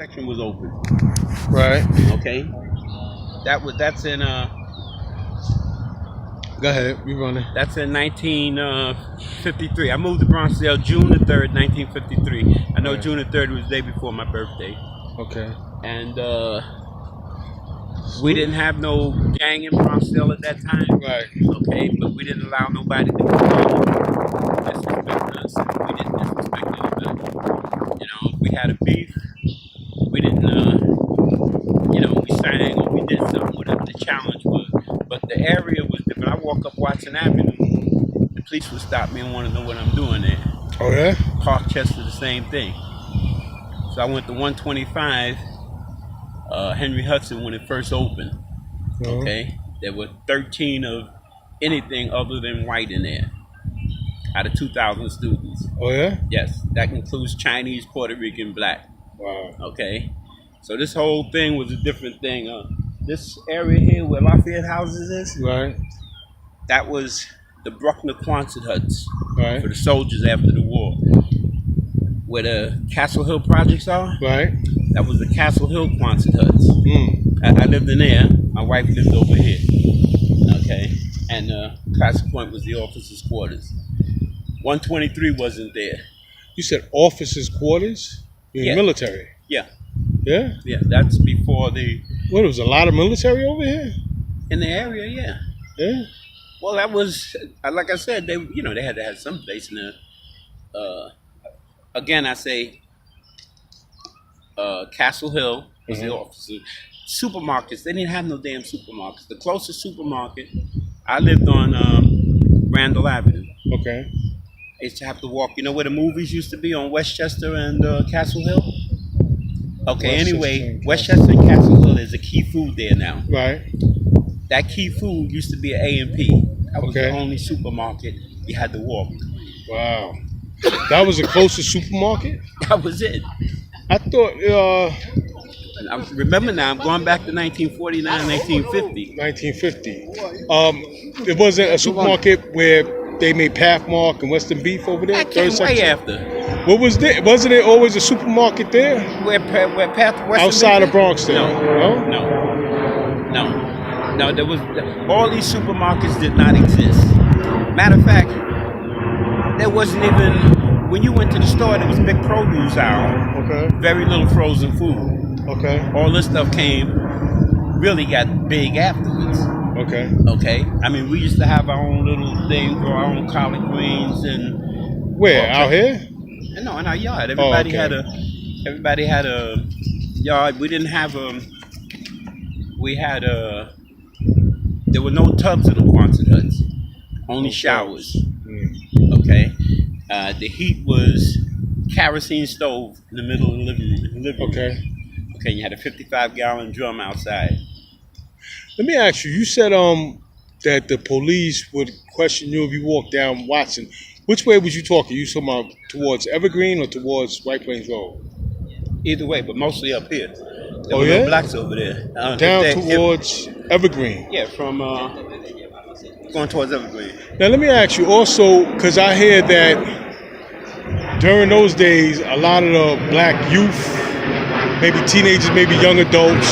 section was open. Right. Okay. That's in Go ahead. We running. That's in 1953. I moved to Bronxdale June the 3rd, 1953. I know Right. June the 3rd was the day before my birthday. Okay. And we didn't have no gang in Bronxdale at that time. Right. Okay, but we didn't allow nobody to disrespect us. We didn't disrespect anybody. You know, if we had a beef, we didn't, we sang or we did something, whatever the challenge was. But the area was different. I walk up Watson Avenue, the police would stop me and want to know what I'm doing there. Oh yeah. Parkchester, the same thing. So I went to 125 Henry Hudson when it first opened. Okay, there were 13 of anything other than white in there out of 2,000 students. Oh yeah. Yes, that includes Chinese, Puerto Rican, Black. Wow. Okay, so this whole thing was a different thing. This area here where Lafayette Houses is, Right. that was the Bruckner Quonset huts Right. for the soldiers after the war. Where the Castle Hill projects are, Right. that was the Castle Hill Quonset huts. I lived in there. My wife lived over here. Okay, and Classic Point was the officers' quarters. 123 wasn't there. You said officers' quarters in Yeah. military. Yeah, Yeah. yeah, that's before What, was a lot of military over here? in the area. Yeah. Yeah. Well, that was like I said. They they had to have some place in there. Again, I say Castle Hill was the officer. Supermarkets, they didn't have no damn supermarkets. The closest supermarket, I lived on Randall Avenue. Okay. I used to have to walk. You know where the movies used to be on Westchester and Castle Hill? Okay, anyway, Westchester and Castle Hill is a Key Food there now. Right. That Key Food used to be an A&P. That was the only supermarket you had to walk. Wow. That was the closest supermarket? That was it. I thought Remember now, I'm going back to 1949, 1950. 1950. It wasn't a supermarket where they made Pathmark and Western Beef over there? That came way after. What was there? Wasn't there always a supermarket there? Where Path Western Outside Beef of Bronxdale? No. There was all these supermarkets did not exist. Matter of fact, there wasn't even when you went to the store. There was a big produce aisle. Okay. Very little frozen food. Okay. All this stuff really got big afterwards. Okay. Okay. I mean, we used to have our own little thing for our own collard greens and. Where? Out here? No, in our yard. Everybody had a yard. We didn't have there were no tubs in the Quonset huts. Only showers. Okay. The heat was kerosene stove in the middle of the living room. Okay. Okay, you had a 55-gallon drum outside. Let me ask you. You said that the police would question you if you walked down Watson. Which way was you talking? You talking about towards Evergreen or towards White Plains Road? Either way, but mostly up here. There were no blacks over there. Down towards Evergreen. Yeah, from going towards Evergreen. Now let me ask you also, because I hear that during those days, a lot of the black youth, maybe teenagers, maybe young adults.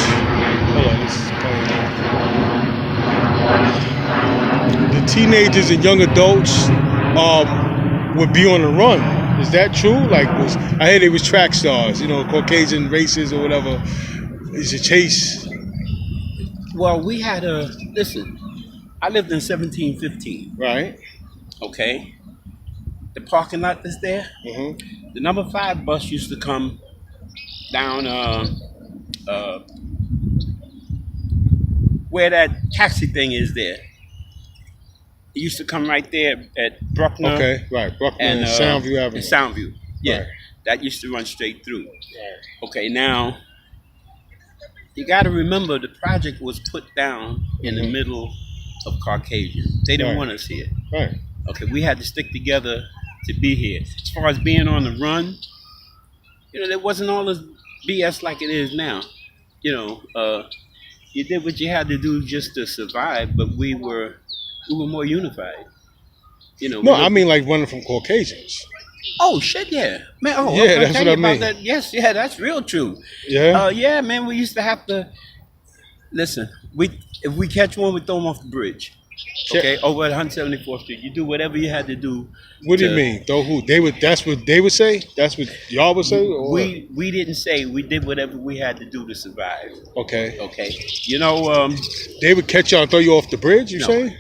Hold on, this is the teenagers and young adults would be on the run. Is that true? I heard they was track stars, Caucasian races or whatever. Is a chase? Well, we had listen. I lived in 1715. Right. Okay. The parking lot that's there. Mm-hmm. The number 5 bus used to come down where that taxi thing is there. It used to come right there at Bruckner. Okay, right. Bruckner and Soundview Avenue. And Soundview. Yeah. Right. That used to run straight through. Right. Okay, now you got to remember the project was put down in the middle of Caucasian. They didn't want us here. Right. Okay, we had to stick together to be here. As far as being on the run, there wasn't all this BS like it is now. You did what you had to do just to survive, but we were more unified. No, I mean like running from Caucasians. Oh shit, yeah, man. Oh, Yeah, I'll that's tell what you I about mean. that. Yes, yeah, that's real true. Yeah. Yeah, man. We used to have to listen. If we catch one, we throw them off the bridge. Okay, over at 174th Street. You do whatever you had to do What do you to. mean? Though who? They would. That's what they would say. That's what y'all would say, or what? We didn't say we did whatever we had to do to survive. Okay. Okay, you know, They would catch y'all and throw you off the bridge. You no, say?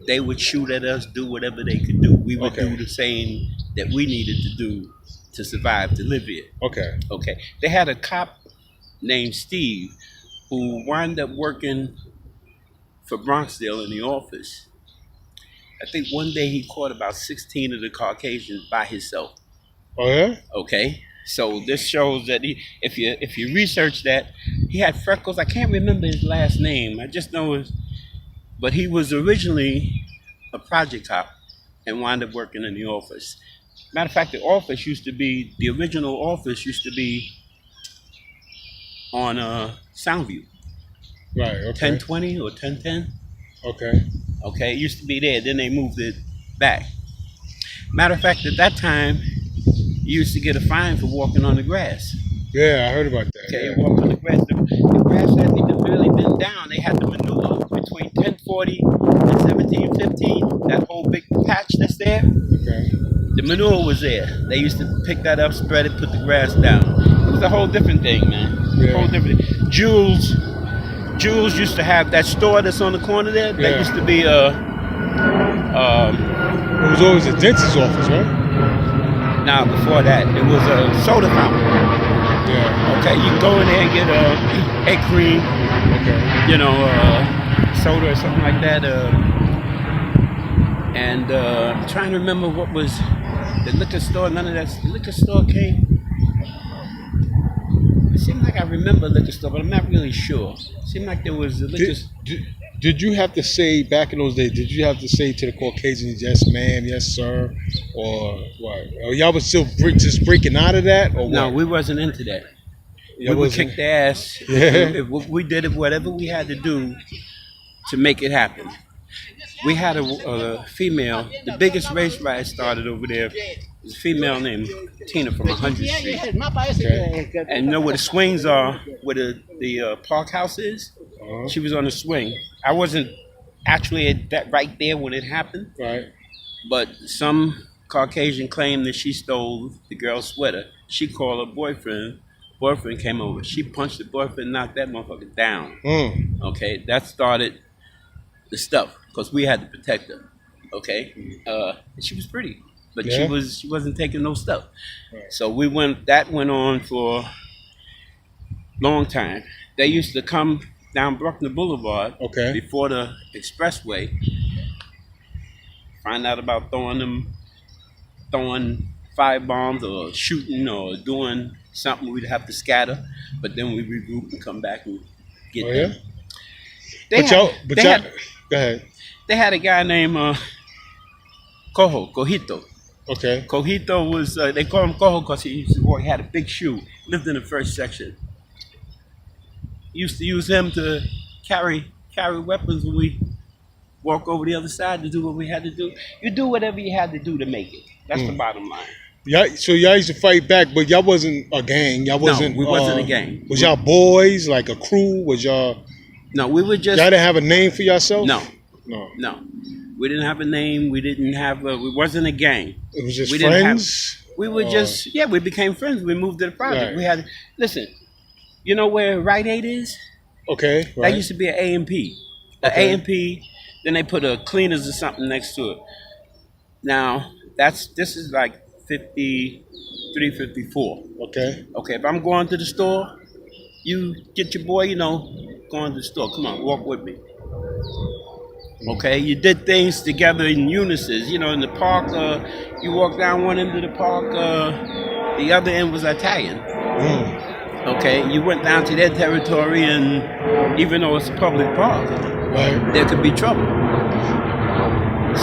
they would shoot at us, do whatever they could do. We would Okay. do the same that we needed to do to survive, to live here. Okay. Okay, they had a cop named Steve who wound up working for Bronxdale in the office. I think one day he caught about 16 of the Caucasians by himself. Oh yeah. Okay, so this shows that if you research that, he had freckles. I can't remember his last name. I just know his, but he was originally a project cop and wound up working in the office. Matter of fact, the original office used to be on Soundview, Right. Okay. 1020 or 1010. Okay. Okay, it used to be there. Then they moved it back. Matter of fact, at that time, you used to get a fine for walking on the grass. Yeah, I heard about that. Okay, Yeah. you walk on the grass. The grass hadn't really been down. They had the manure between 1040 and 1715. That whole big patch that's there. Okay. The manure was there. They used to pick that up, spread it, put the grass down. It was a whole different thing, man. Yeah. Whole different. Jules used to have that store that's on the corner there. That Yeah. used to be It was always a dentist's office, right? now before that it was a soda fountain. Yeah. Okay, you can go in there and get a cream, Okay. you know, soda or something like that. And I'm trying to remember what was the liquor store. None of that. The liquor store came. It seemed like I remember liquor store, but I'm not really sure. It seemed like there was a liquor. Did you have to say back in those days? Did you have to say to the Caucasians, "Yes, ma'am," "Yes, sir," or what? Or y'all was still just breaking out of that, or No, what? we wasn't into that. Y'all We would wasn't- kick their ass. Yeah. If we did it, whatever we had to do to make it happen. We had a female. The biggest race riot started over there. Was a female named Tina from 100th Street. Okay. And you know where the swings are, where the park house is? Uh-huh. She was on the swing. I wasn't actually at that right there when it happened, Right. but some Caucasian claimed that she stole the girl's sweater. She called her boyfriend. Boyfriend came over. She punched the boyfriend, knocked that motherfucker down. Mm. Okay, that started the stuff because we had to protect her. Okay, she was pretty, but Yeah. she wasn't taking no stuff. Right. So that went on for a long time. They used to come down Bruckner Boulevard Okay. before the expressway. Find out about throwing fire bombs or shooting or doing something. We'd have to scatter, but then we regroup and come back and get Oh yeah. them. Go ahead. They had a guy named Cojito. Okay. Cojito was, they call him Cojo because he had a big shoe, lived in the first section. Used to use him to carry weapons when we walk over the other side to do what we had to do. You do whatever you had to do to make it. That's the bottom line. Yeah. So y'all used to fight back, but y'all wasn't a gang. Y'all wasn't. we wasn't a gang. Was y'all boys like a crew? Was y'all? No, we were just. Y'all didn't have a name for yourself? No, No. no. We didn't have a name. We didn't have. We wasn't a gang. It was just We didn't friends. We were just. Yeah, we became friends. We moved to the project. Right. We had. Listen, you know where Rite Aid is? Okay. That Right. used to be an A&P. The Okay. A&P, then they put a cleaners or something next to it. Now, this is like 53, 54. Okay. Okay, if I'm going to the store, you get your boy, going to the store. Come on, walk with me. Okay, you did things together in unison. In the park, you walk down one end of the park, the other end was Italian. Mm. Okay, you went down to their territory, and even though it's a public park, Right. there could be trouble.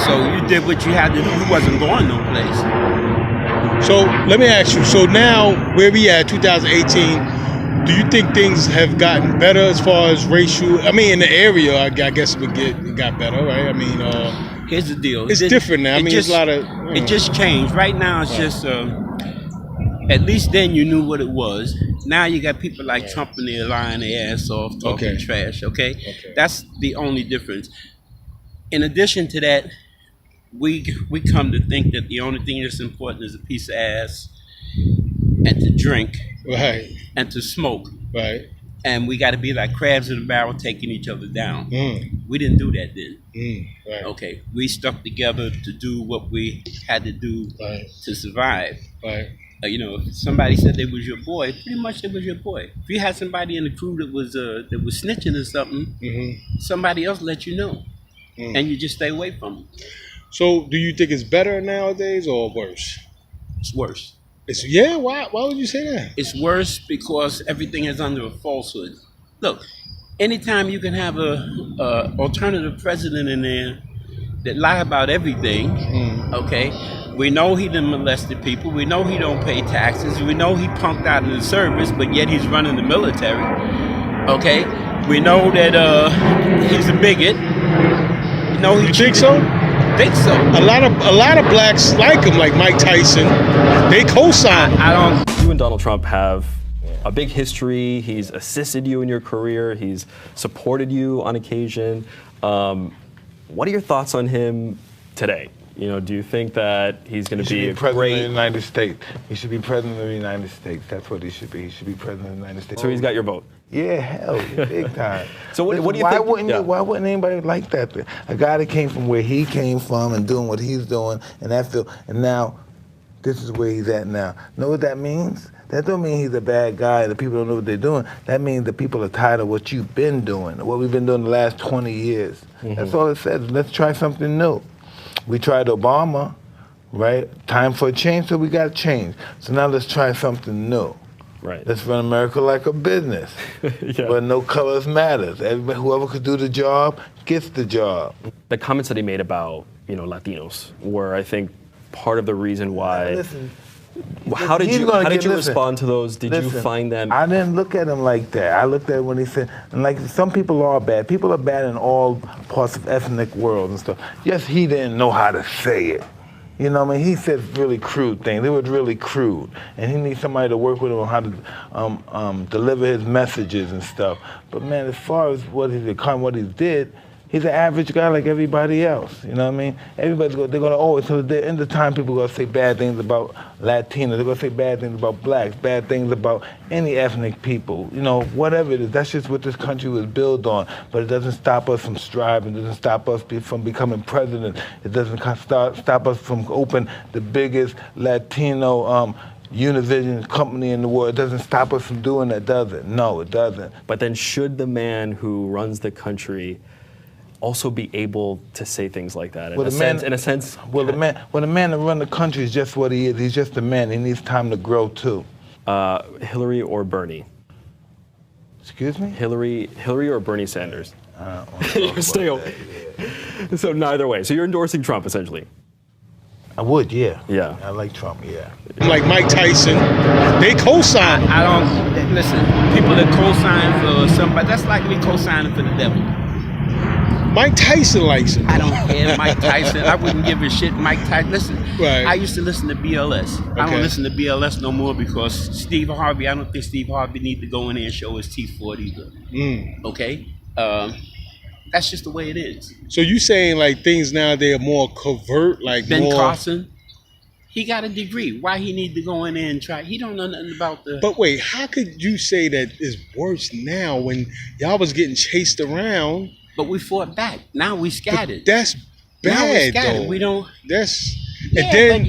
So you did what you had to do. You wasn't going no place. So let me ask you. So now, where we at, 2018, do you think things have gotten better as far as racial? I mean, in the area, I guess it got better, right? I mean, Here's the deal. It's different now. I mean, just, it's a lot of. It just changed. Right now, it's just. At least then you knew what it was. Now you got people like Trump and they're lying their ass off, talking trash. Okay, that's the only difference. In addition to that, we come to think that the only thing that's important is a piece of ass and to drink, right, and to smoke, right. And we got to be like crabs in a barrel, taking each other down. We didn't do that then. Right. Okay, we stuck together to do what we had to do to survive. Right. You know, if somebody said they was your boy, pretty much they was your boy. If you had somebody in the crew that was snitching or something, somebody else let you know, and you just stay away from them. So, do you think it's better nowadays or worse? It's worse. Why would you say that? It's worse because everything is under a falsehood. Look, anytime you can have a alternative president in there that lie about everything, okay? We know he done molested people. We know he don't pay taxes. We know he punked out in the service, but yet he's running the military. Okay? We know that he's a bigot. You think so? Think so. A lot of blacks like him, like Mike Tyson. They co-sign. I don't. You and Donald Trump have a big history. He's assisted you in your career. He's supported you on occasion. What are your thoughts on him today? You know, do you think that he's going to be a president great... of the United States? He should be president of the United States. That's what he should be. He should be president of the United States. So he's got your vote? Yeah, hell, big time. So what do you think? Why wouldn't anybody like that? A guy that came from where he came from and doing what he's doing, and that field, and now this is where he's at now. Know what that means? That don't mean he's a bad guy. The people don't know what they're doing. That means the people are tired of what you've been doing, what we've been doing the last 20 years. That's all it says. Let's try something new. We tried Obama, right? Time for a change, so we got to change. So now let's try something new. Right. Let's run America like a business, but no colors matters. Everybody, whoever could do the job gets the job. The comments that he made about, you know, Latinos were, I think, part of the reason why. Listen, how did you respond to those? Did you find them? I didn't look at him like that. I looked at it when he said, and like some people are bad. People are bad in all parts of ethnic world and stuff. Yes, he didn't know how to say it. You know what I mean? He said really crude things. They were really crude. And he needs somebody to work with him on how to deliver his messages and stuff. But man, as far as what he did, he's an average guy like everybody else. You know what I mean? They're gonna always, till the end of time, people are gonna say bad things about Latinos. They're gonna say bad things about blacks, bad things about any ethnic people. You know, whatever it is. That's just what this country was built on. But it doesn't stop us from striving. It doesn't stop us from becoming president. It doesn't stop us from opening the biggest Latino Univision company in the world. It doesn't stop us from doing that, does it? No, it doesn't. But then should the man who runs the country also be able to say things like that? In a sense. Well, the man that run the country is just what he is. He's just a man. He needs time to grow too. Hillary or Bernie? Excuse me? Hillary or Bernie Sanders? Still. So neither way. So you're endorsing Trump essentially? I would, yeah. Yeah. I like Trump, yeah. Like Mike Tyson, they co-sign. I don't listen. People that co-sign for somebody, that's like me co-signing for the devil. Mike Tyson likes him. I don't care, Mike Tyson. I wouldn't give a shit, Mike Tyson. Listen, right. I used to listen to BLS. I don't listen to BLS no more because Steve Harvey, I don't think Steve Harvey need to go in there and show his teeth for it either. Okay? That's just the way it is. So you saying like things now they're more covert, like Ben more... Carson, he got a degree. Why he need to go in there and try? He don't know nothing about the... But wait, how could you say that it's worse now when y'all was getting chased around? But we fought back. Now we scattered. But that's bad, though. We don't... That's... Yeah, and then...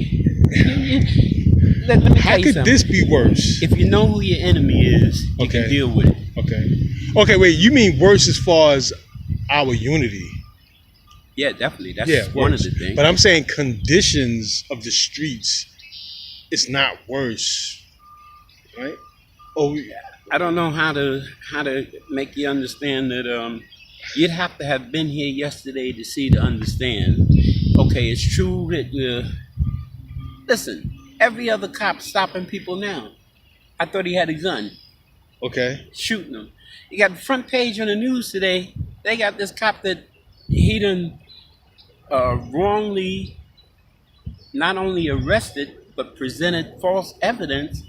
Let me how could this be worse? If you know who your enemy is, you can deal with it. Okay, wait, you mean worse as far as our unity? Yeah, definitely. That's one of the things. But I'm saying conditions of the streets, it's not worse, right? Oh, yeah. I don't know how to make you understand that. You'd have to have been here yesterday to understand. Okay, it's true that. Listen, every other cop stopping people now. I thought he had a gun. Okay. Shooting them. You got the front page on the news today. They got this cop that he done wrongly not only arrested but presented false evidence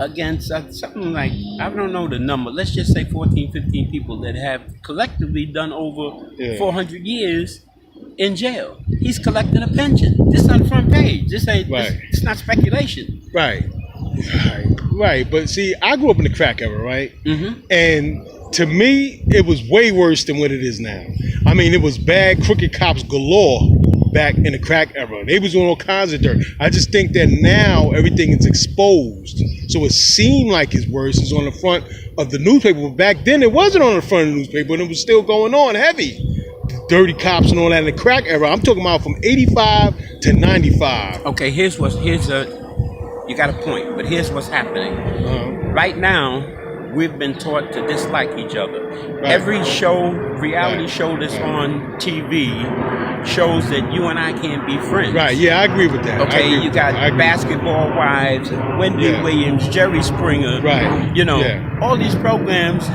against something like, I don't know the number, let's just say 14, 15 people that have collectively done over 400 years in jail. He's collecting a pension. This is on the front page. This ain't, it's not speculation. Right. But see, I grew up in the crack era, right? Mm-hmm. And to me, it was way worse than what it is now. I mean, it was bad, crooked cops galore back in the crack era. They was doing all kinds of dirt. I just think that now everything is exposed. So it seemed like it's worse. It's on the front of the newspaper. But back then, it wasn't on the front of the newspaper, and it was still going on heavy. Dirty cops and all that in the crack era. I'm talking about from 85 to 95. Okay, you got a point, but here's what's happening. Right now, we've been taught to dislike each other. Right. Every reality show that's on TV shows that you and I can't be friends. Right, yeah, I agree with that. Okay, you got Basketball Wives, Wendy Williams, Jerry Springer. Right. You know, all these programs.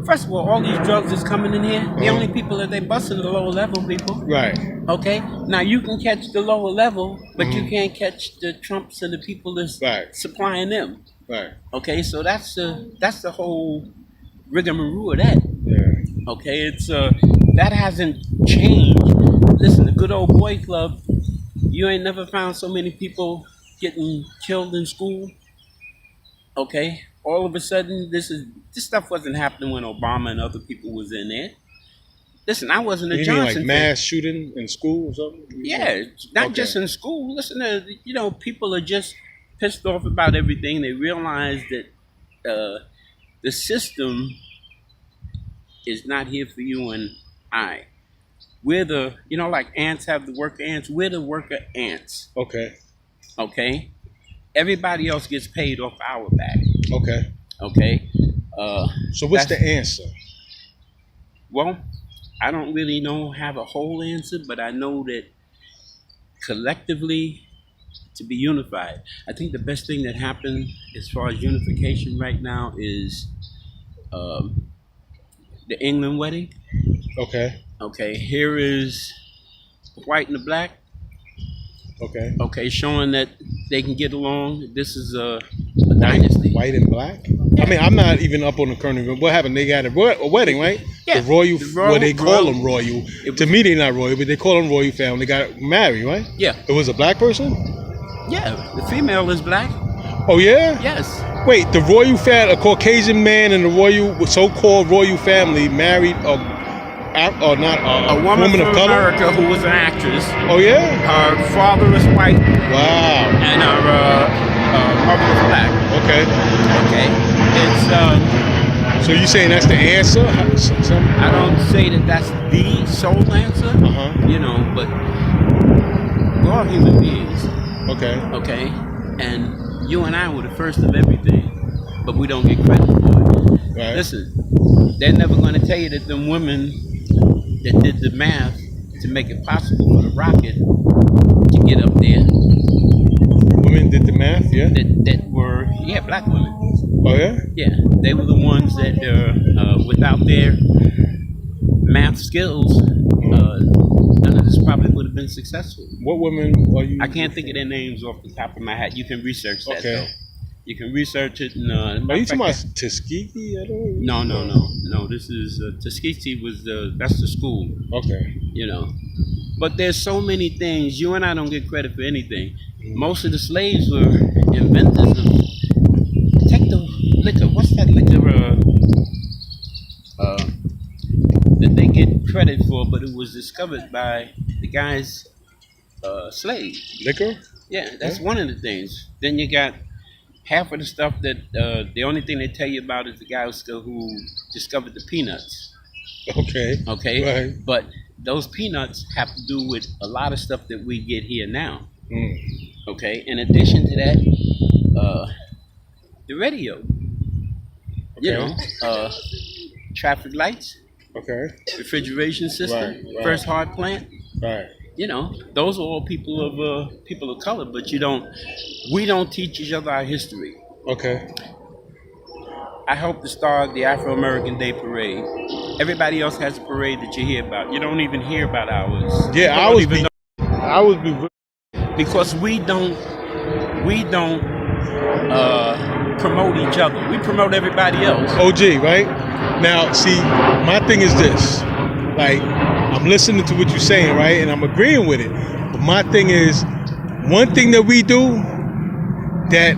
First of all these drugs that's coming in here, the only people that they busting are the lower level people. Right. Okay, now you can catch the lower level, but you can't catch the Trumps and the people that's supplying them. Right. Okay, so that's the whole rigmarole of that. Yeah. Okay, it's that hasn't changed. Listen, the good old boy club, you ain't never found so many people getting killed in school. Okay, all of a sudden this stuff wasn't happening when Obama and other people was in there. Listen, I wasn't a Johnson. You mean like mass shooting in school or something? Yeah, not just in school. Listen, people are just pissed off about everything. They realize that the system is not here for you and I. We're like ants have the worker ants. We're the worker ants. Okay. Okay. Everybody else gets paid off our back. Okay. Okay. So what's the answer? Well, I don't really have a whole answer, but I know that collectively, to be unified. I think the best thing that happened as far as unification right now is the England wedding. Okay. Okay, here is the white and the black. Okay. Okay, showing that they can get along. This is a dynasty. White and black? Yeah. I mean, I'm not even up on the current. What happened? They got a wedding, right? Yeah. The royal, well, they call them royal. To me, they're not royal, but they call them royal family. They got married, right? Yeah. It was a black person? Yeah, the female is black. Oh, yeah? Yes. Wait, the royal family, a Caucasian man and the so-called royal family married a woman from of color? America who was an actress. Oh, yeah? Her father is white. Wow. And her mother is black. Okay. Okay. It's so you saying that's the answer? I don't say that that's the sole answer. But we're all human beings. Okay. Okay. And you and I were the first of everything, but we don't get credit for it. Right. Listen, they're never going to tell you that them women that did the math to make it possible for the rocket to get up there. Women did the math, yeah? That were, black women. Oh, yeah? Yeah, they were the ones that, without their math skills, none of this probably would have been successful. What women are you? I can't think of their names off the top of my head. You can research that, though. You can research it. Are you talking about Tuskegee? No. This is Tuskegee that's the school. Okay. But there's so many things. You and I don't get credit for anything. Most of the slaves were inventors of. Take the liquor. What's that liquor? That they get credit for, but it was discovered by the guy's slave. Liquor? Yeah, that's one of the things. Then you got half of the stuff that the only thing they tell you about is the guy who discovered the peanuts. Okay. Okay. Right. But those peanuts have to do with a lot of stuff that we get here now. Okay. In addition to that, the radio. Okay. Traffic lights. Okay. Refrigeration system. Right. First hard plant. Right. Those are all people of color, but we don't teach each other our history. Okay. I helped to start the Afro-American Day Parade. Everybody else has a parade that you hear about. You don't even hear about ours. Yeah, I was I would be. because we don't promote each other. We promote everybody else. OG, right? Now, see, my thing is this. Like, I'm listening to what you're saying, right? And I'm agreeing with it. But my thing is, one thing that we do that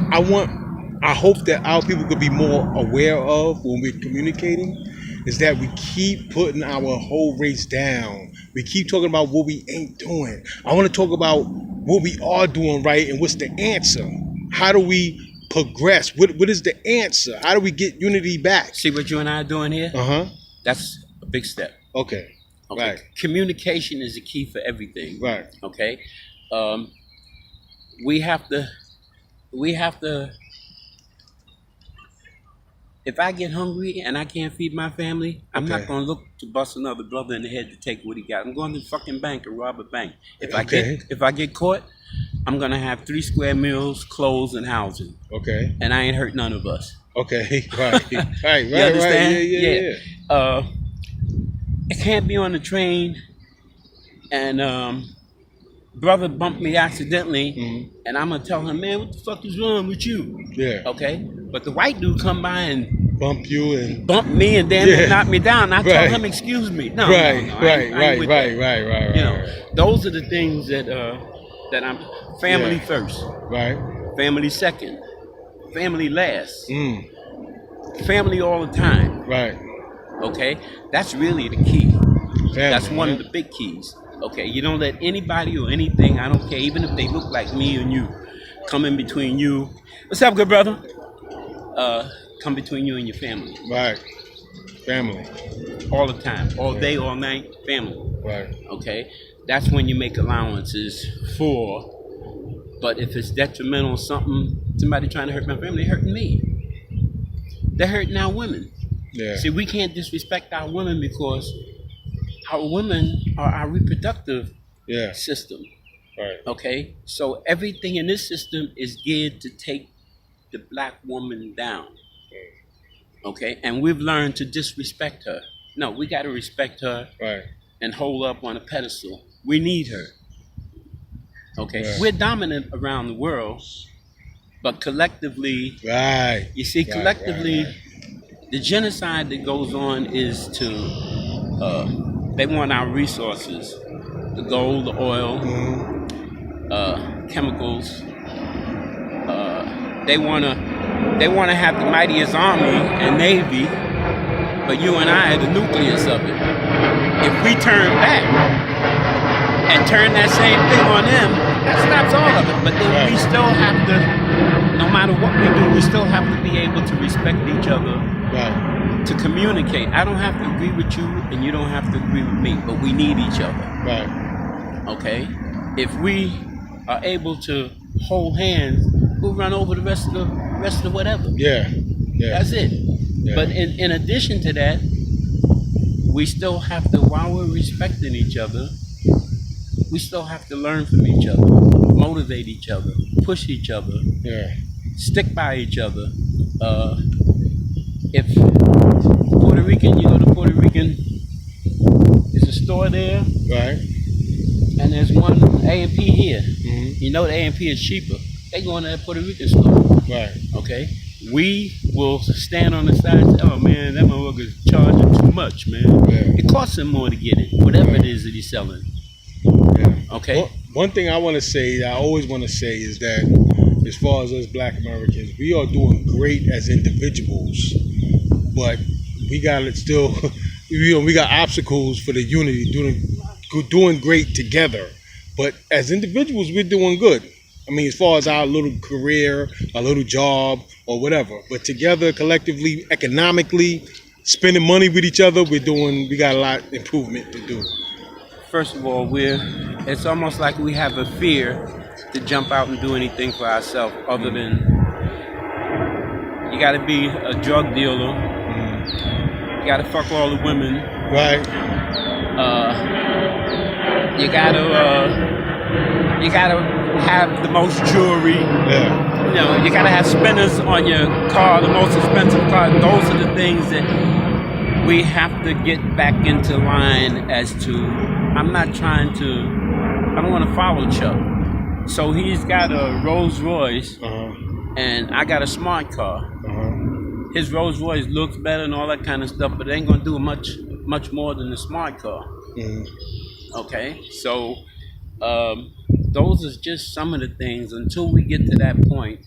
I hope that our people could be more aware of when we're communicating is that we keep putting our whole race down. We keep talking about what we ain't doing. I want to talk about what we are doing right and what's the answer. How do we progress? What is the answer? How do we get unity back? See what you and I are doing here? That's a big step. Okay. Right. Communication is the key for everything. Right. Okay. We have to. If I get hungry and I can't feed my family, I'm not going to look to bust another brother in the head to take what he got. I'm going to the fucking bank and rob a bank. If I get caught, I'm going to have 3 square meals, clothes, and housing. Okay. And I ain't hurt none of us. Okay. Right. Right. You understand? Yeah. I can't be on the train and brother bumped me accidentally, and I'm gonna tell him, man, what the fuck is wrong with you? Yeah. Okay. But the white dude come by and bump you and bump me and then knock me down. I tell him, excuse me. No. Right. You know, those are the things that I'm family first. Right. Family second. Family last. Family all the time. Right. Okay. That's really the key. Family, that's one of the big keys. Okay, you don't let anybody or anything, I don't care, even if they look like me and you, come in between you. What's up, good brother? Come between you and your family. Right. Family. All the time. All day, all night, family. Right. Okay? That's when you make allowances for. But if it's detrimental somebody trying to hurt my family, they're hurting me. They're hurting our women. Yeah. See, we can't disrespect our women because our women are our reproductive system. Right. Okay? So everything in this system is geared to take the black woman down. Okay? And we've learned to disrespect her. No, we got to respect her and hold up on a pedestal. We need her. Okay? Right. We're dominant around the world, but collectively, you see, collectively, the genocide that goes on is to they want our resources, the gold, the oil, chemicals. They wanna have the mightiest army and navy, but you and I are the nucleus of it. If we turn back and turn that same thing on them, that stops all of it. But then we still have to, no matter what we do, we still have to be able to respect each other. To communicate. I don't have to agree with you and you don't have to agree with me, but we need each other. Right. Okay? If we are able to hold hands, we'll run over the rest of whatever. Yeah. That's it. Yeah. But in addition to that, we still have to, while we're respecting each other, we still have to learn from each other, motivate each other, push each other, stick by each other. If Puerto Rican, you go to Puerto Rican, there's a store there, and there's one A&P here. You know the A&P is cheaper. They go in that Puerto Rican store. Okay? We will stand on the side and say, oh man, that motherfucker's charging too much, man. It costs him more to get it, whatever it is that he's selling. Okay? One thing I want to say, I always want to say, is that as far as us Black Americans, we are doing great as individuals, but we got to still, we got obstacles for the unity, doing great together. But as individuals, we're doing good. I mean, as far as our little career, our little job, or whatever. But together, collectively, economically, spending money with each other, we got a lot of improvement to do. First of all, it's almost like we have a fear to jump out and do anything for ourselves other than you got to be a drug dealer. You got to fuck all the women. You got to have the most jewelry. You know, you got to have spinners on your car, the most expensive car. Those are the things that we have to get back into line as to, I'm not trying to don't want to follow Chuck. So he's got a Rolls Royce, Uh-huh. and I got a smart car. Uh-huh. His Rolls Royce looks better and all that kind of stuff, but it ain't gonna do much more than the smart car. Mhm. Okay, so those are just some of the things. Until we get to that point,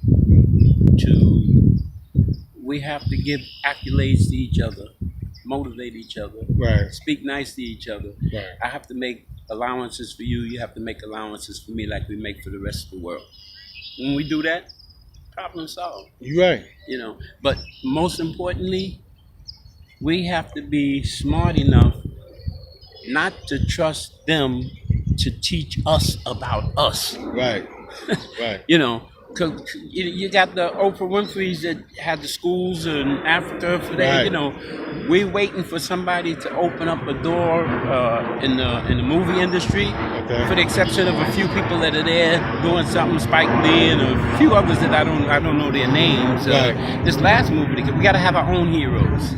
we have to give accolades to each other, motivate each other, Right. speak nice to each other. Right. I have to make allowances for you. You have to make allowances for me, like we make for the rest of the world. When we do that, problem solved. You right. You know, but most importantly, we have to be smart enough not to trust them to teach us about us. Right. Right. You know, 'cause you got the Oprah Winfrey's that had the schools in Africa for that. Right. You know, we're waiting for somebody to open up a door in the movie industry. Okay. For the exception of a few people that are there doing something, Spike Lee and a few others that I don't know their names. Right. This last movie, we got to have our own heroes.